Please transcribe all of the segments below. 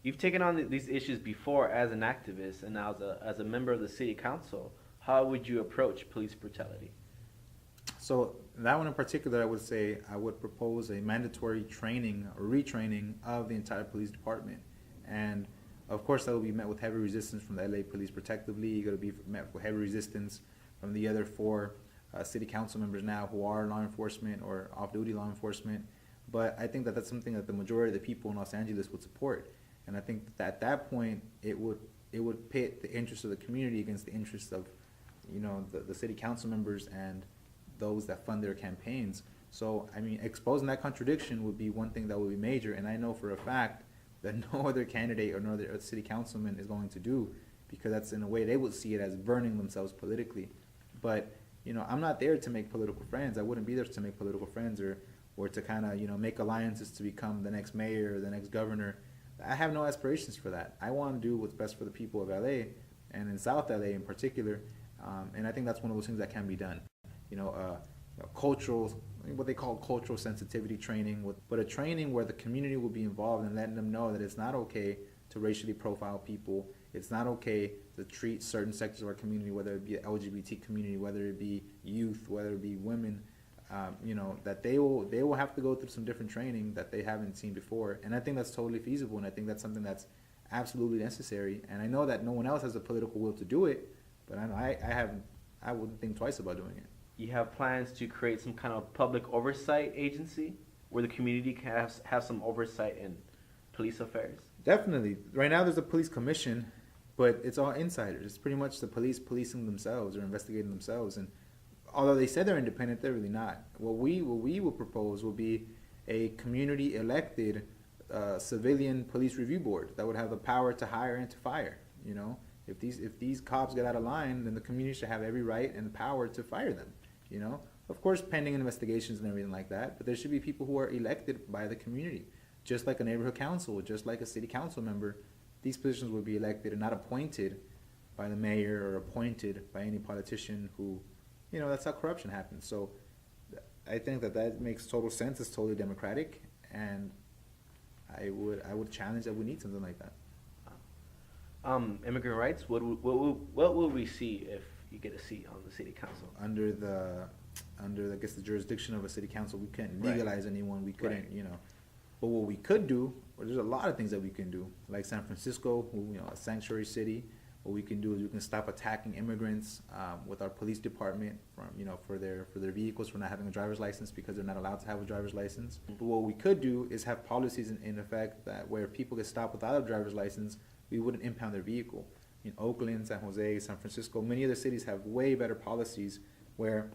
You've taken on these issues before as an activist and now as a member of the city council. How would you approach police brutality? So that one in particular, I would say I would propose a mandatory training or retraining of the entire police department. And of course, that will be met with heavy resistance from the LA Police Protective League. It'll be met with heavy resistance from the other four city council members now who are law enforcement or off-duty law enforcement. But I think that that's something that the majority of the people in Los Angeles would support. And I think that at that point, it would pit the interests of the community against the interests of, the city council members and those that fund their campaigns. So, I mean, exposing that contradiction would be one thing that would be major. And I know for a fact that no other candidate or no other city councilman is going to do, because that's in a way they would see it as burning themselves politically. But, I'm not there to make political friends. I wouldn't be there to make political friends or to kind of, make alliances to become the next mayor or the next governor. I have no aspirations for that. I want to do what's best for the people of LA and in South LA in particular. And I think that's one of those things that can be done. Cultural, what they call cultural sensitivity training, but a training where the community will be involved and letting them know that it's not okay to racially profile people. It's not okay to treat certain sectors of our community, whether it be the LGBT community, whether it be youth, whether it be women, that they will have to go through some different training that they haven't seen before. And I think that's totally feasible, and I think that's something that's absolutely necessary. And I know that no one else has the political will to do it, but I wouldn't think twice about doing it. You have plans to create some kind of public oversight agency where the community can have some oversight in police affairs? Definitely. Right now there's a police commission, but it's all insiders. It's pretty much the police policing themselves or investigating themselves. And although they said they're independent, they're really not. What we will propose will be a community elected civilian police review board that would have the power to hire and to fire. If these cops get out of line, then the community should have every right and power to fire them. Of course, pending investigations and everything like that. But there should be people who are elected by the community, just like a neighborhood council, just like a city council member. These positions would be elected and not appointed by the mayor or appointed by any politician who, that's how corruption happens. So I think that makes total sense. It's totally democratic, and I would challenge that we need something like that. Immigrant rights. What will we see if you get a seat on the city council? Under I guess the jurisdiction of a city council, we can't legalize anyone. We couldn't, But what we could do, or there's a lot of things that we can do, like San Francisco, a sanctuary city. What we can do is we can stop attacking immigrants with our police department for their vehicles for not having a driver's license because they're not allowed to have a driver's license. But what we could do is have policies in effect that where people get stopped without a driver's license, we wouldn't impound their vehicle. In Oakland, San Jose, San Francisco, many other cities have way better policies where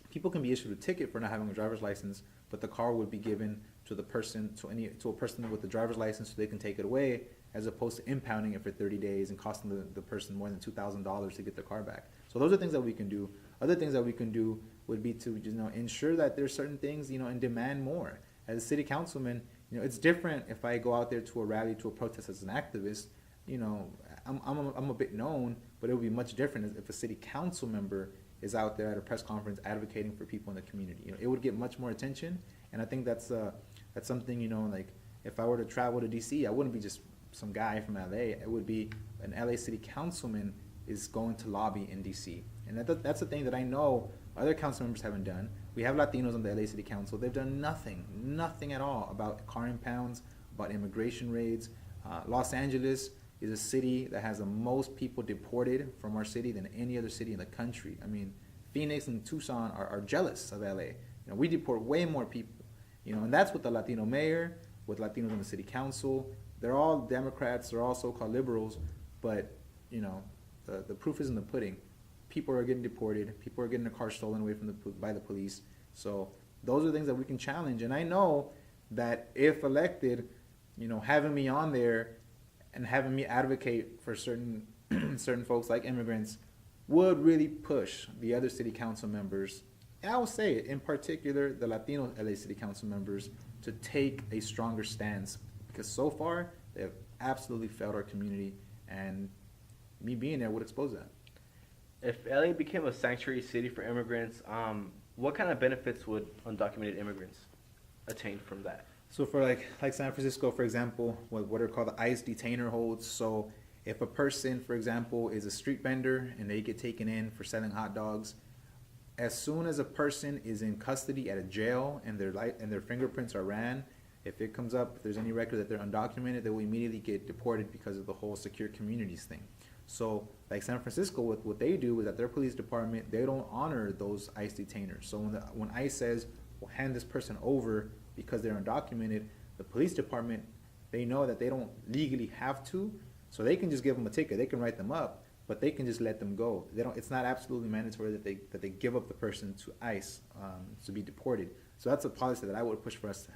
people can be issued a ticket for not having a driver's license, but the car would be given to a person with the driver's license so they can take it away, as opposed to impounding it for 30 days and costing the person more than $2,000 to get their car back. So those are things that we can do. Other things that we can do would be to ensure that there's certain things and demand more. As a city councilman, it's different if I go out there to a rally, to a protest as an activist. I'm a bit known, but it would be much different if a city council member is out there at a press conference advocating for people in the community. It would get much more attention, and I think that's something. Like if I were to travel to DC, I wouldn't be just some guy from LA. It would be an LA city councilman is going to lobby in DC, and that's the thing that I know other council members haven't done. We have Latinos on the LA City Council. They've done nothing at all about car impounds, about immigration raids. Los Angeles is a city that has the most people deported from our city than any other city in the country. I mean, Phoenix and Tucson are jealous of LA. We deport way more people. And that's with the Latino mayor, with Latinos on the city council. They're all Democrats. They're all so-called liberals, but the proof is in the pudding. People are getting deported. People are getting their cars stolen away by the police. So those are things that we can challenge. And I know that if elected, having me on there and having me advocate for certain folks like immigrants would really push the other city council members, and I will say it, in particular the Latino LA City Council members, to take a stronger stance, because so far they have absolutely failed our community, and me being there would expose that. If LA became a sanctuary city for immigrants, what kind of benefits would undocumented immigrants attain from that? So for like San Francisco, for example, what are called the ICE detainer holds. So if a person, for example, is a street vendor and they get taken in for selling hot dogs, as soon as a person is in custody at a jail and their fingerprints are ran, if it comes up, if there's any record that they're undocumented, they will immediately get deported because of the whole secure communities thing. So like San Francisco, what they do is that their police department, they don't honor those ICE detainers. So when ICE says, well, hand this person over because they're undocumented, the police department, they know that they don't legally have to, so they can just give them a ticket. They can write them up, but they can just let them go. They don't. It's not absolutely mandatory that they give up the person to ICE to be deported. So that's a policy that I would push for us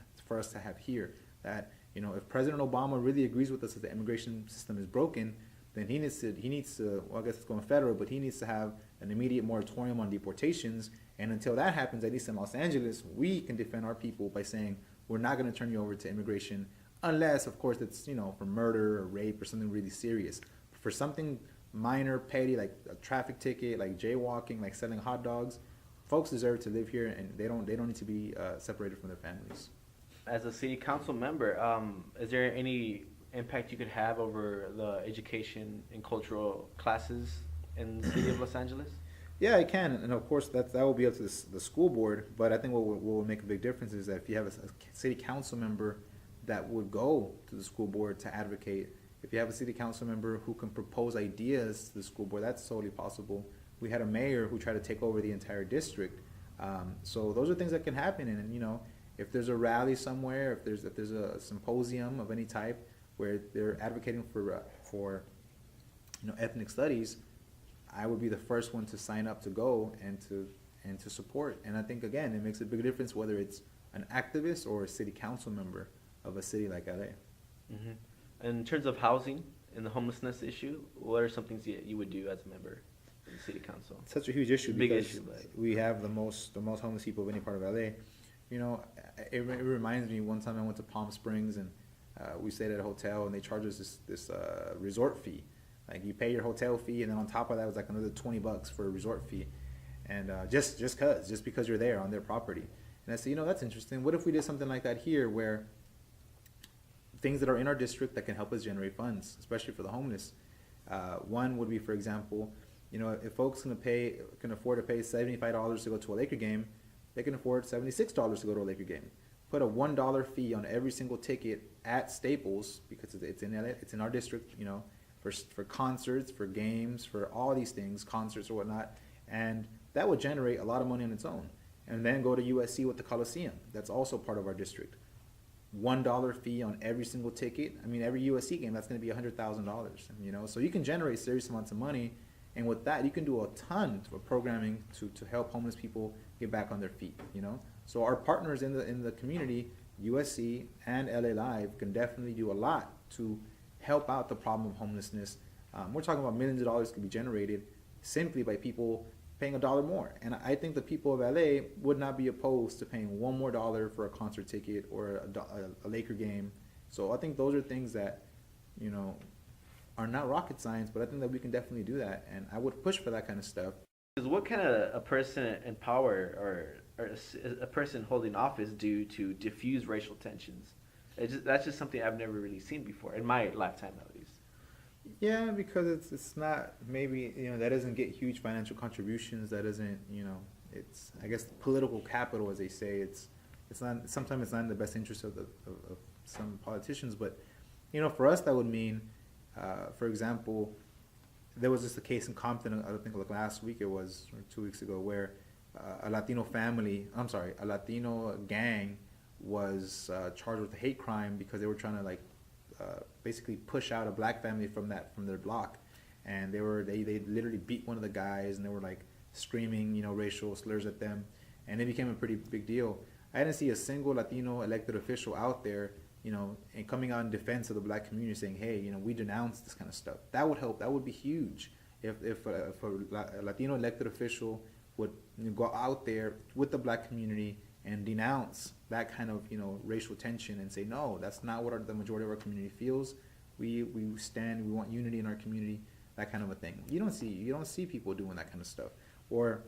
to have here. That, you know, if President Obama really agrees with us that the immigration system is broken, then he needs to, well, I guess it's going federal, but he needs to have an immediate moratorium on deportations. And until that happens, at least in Los Angeles, we can defend our people by saying, we're not going to turn you over to immigration unless, of course, it's, you know, for murder or rape or something really serious. For something minor, petty, like a traffic ticket, like jaywalking, like selling hot dogs, folks deserve to live here, and they don't need to be separated from their families. As a city council member, is there any impact you could have over the education and cultural classes in the city of Los Angeles? Yeah, I can, and of course that will be up to the school board. But I think what will make a big difference is that if you have a city council member that would go to the school board to advocate, if you have a city council member who can propose ideas to the school board, that's totally possible. We had a mayor who tried to take over the entire district. So those are things that can happen, and you know, if there's a rally somewhere, if there's a symposium of any type where they're advocating for you know, ethnic studies, I would be the first one to sign up to go and to support. And I think, again, it makes a big difference whether it's an activist or a city council member of a city like LA. Mm-hmm. In terms of housing and the homelessness issue, what are some things you would do as a member of the city council? It's such a huge issue Big because issue, but we have the most homeless people of any part of LA. You know, it reminds me, one time I went to Palm Springs and we stayed at a hotel and they charged us this resort fee. Like, you pay your hotel fee, and then on top of that was like another $20 for a resort fee, and just because you're there on their property. And I said, you know, that's interesting. What if we did something like that here, where things that are in our district that can help us generate funds, especially for the homeless? One would be, for example, you know, if folks can afford to pay $75 to go to a Laker game, they can afford $76 to go to a Laker game. Put a $1 fee on every single ticket at Staples, because it's in LA, it's in our district, you know, for concerts, for games, for all these things, concerts or whatnot, and that would generate a lot of money on its own. And then go to USC with the Coliseum. That's also part of our district. $1 fee on every single ticket. I mean, every USC game, that's going to be $100,000. You know, so you can generate serious amounts of money, and with that, you can do a ton of programming to help homeless people get back on their feet. You know, so our partners in the community, USC and LA Live, can definitely do a lot to help out the problem of homelessness. We're talking about millions of dollars could be generated simply by people paying $1 more. And I think the people of LA would not be opposed to paying $1 more for a concert ticket or a Laker game. So I think those are things that, you know, are not rocket science, but I think that we can definitely do that. And I would push for that kind of stuff. What can a person in power or a person holding office do to diffuse racial tensions? That's just something I've never really seen before, in my lifetime at least. Yeah, because it's not, maybe, you know, that doesn't get huge financial contributions. That doesn't, you know, it's, I guess, political capital, as they say. It's not, sometimes it's not in the best interest of some politicians. But, you know, for us, that would mean, for example, there was just a case in Compton, I think like last week it was, or 2 weeks ago, where a Latino gang was charged with a hate crime because they were trying to, like, basically push out a black family from their block, and they literally beat one of the guys, and they were like screaming, you know, racial slurs at them, and it became a pretty big deal. I didn't see a single Latino elected official out there, you know, and coming out in defense of the black community, saying, hey, you know, we denounce this kind of stuff. That would help. That would be huge if a Latino elected official would, you know, go out there with the black community and denounce that kind of, you know, racial tension and say, no, that's not what the majority of our community feels. We want unity in our community, that kind of a thing. You don't see people doing that kind of stuff. Or,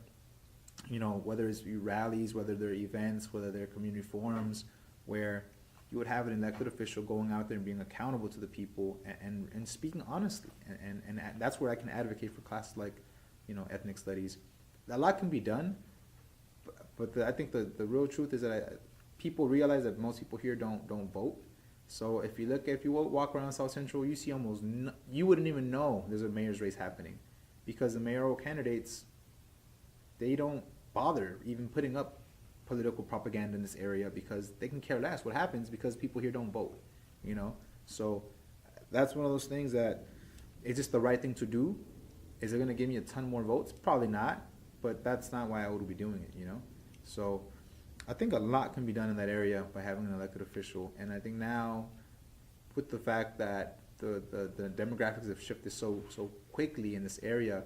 you know, whether it's rallies, whether they're events, whether they're community forums, where, you would have an elected official going out there and being accountable to the people and speaking honestly. And that's where I can advocate for classes like, ethnic studies. A lot can be done, but I think the real truth is that people realize that most people here don't vote. So if you walk around South Central, you see you wouldn't even know there's a mayor's race happening, because the mayoral candidates, they don't bother even putting up political propaganda in this area because they can care less what happens, because people here don't vote, So that's one of those things that it's just the right thing to do. Is it going to give me a ton more votes? Probably not, but that's not why I would be doing it, So I think a lot can be done in that area by having an elected official. And I think now, with the fact that the demographics have shifted so quickly in this area,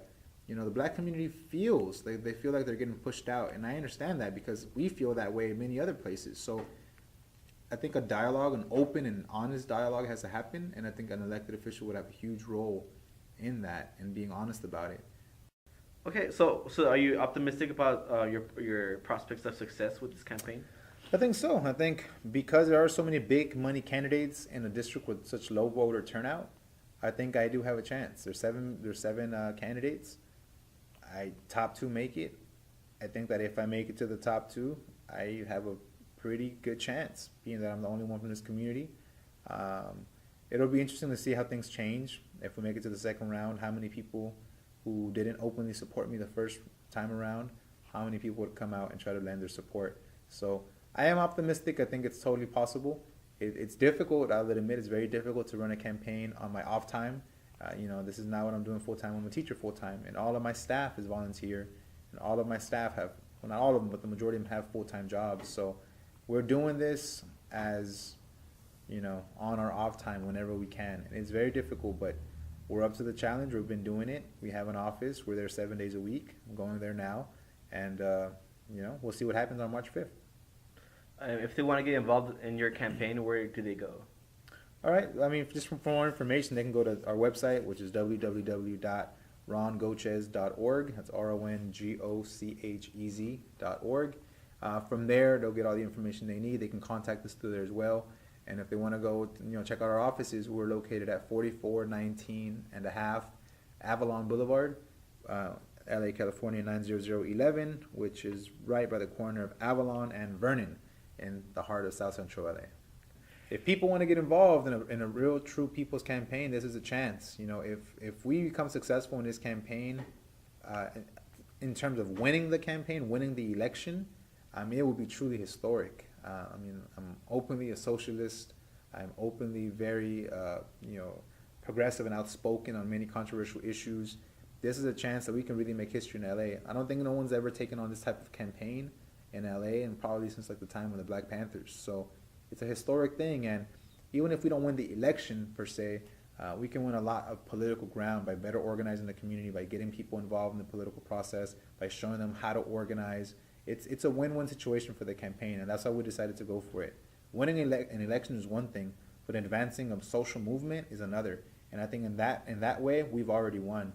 the black community feels they feel like they're getting pushed out, and I understand that because we feel that way in many other places. So I think an open and honest dialogue has to happen, and I think an elected official would have a huge role in that and being honest about it. Okay, so are you optimistic about your prospects of success with this campaign? I think so. I think because there are so many big money candidates in a district with such low voter turnout, I think I do have a chance. There's seven candidates. Top two make it. I think that if I make it to the top two, I have a pretty good chance, being that I'm the only one from this community. It'll be interesting to see how things change if we make it to the second round. How many people who didn't openly support me the first time around, how many people would come out and try to lend their support. So I am optimistic. I think it's totally possible. It's difficult. I'll admit it's very difficult to run a campaign on my off time. This is not what I'm doing full time. I'm a teacher full time, and all of my staff is volunteer, and all of my staff have, well, not all of them, but the majority of them have full time jobs. So we're doing this as, on our off time whenever we can. And it's very difficult, but we're up to the challenge. We've been doing it. We have an office. We're there 7 days a week. I'm going there now, and we'll see what happens on March 5th. If they want to get involved in your campaign, where do they go? All right. I mean, just for more information, they can go to our website, which is www.rongochez.org. That's RONGOCHEZ.org. From there, they'll get all the information they need. They can contact us through there as well. And if they want to go, check out our offices, we're located at 4419 and a half Avalon Boulevard, LA, California 90011, which is right by the corner of Avalon and Vernon in the heart of South Central LA. If people want to get involved in a real, true people's campaign, this is a chance. If we become successful in this campaign, in terms of winning the campaign, winning the election, it will be truly historic. I'm openly a socialist. I'm openly very, progressive and outspoken on many controversial issues. This is a chance that we can really make history in LA. I don't think no one's ever taken on this type of campaign in LA, and probably since the time of the Black Panthers. So it's a historic thing, and even if we don't win the election per se, we can win a lot of political ground by better organizing the community, by getting people involved in the political process, by showing them how to organize. It's a win-win situation for the campaign, and that's why we decided to go for it. Winning an election is one thing, but advancing a social movement is another. And I think in that way, we've already won.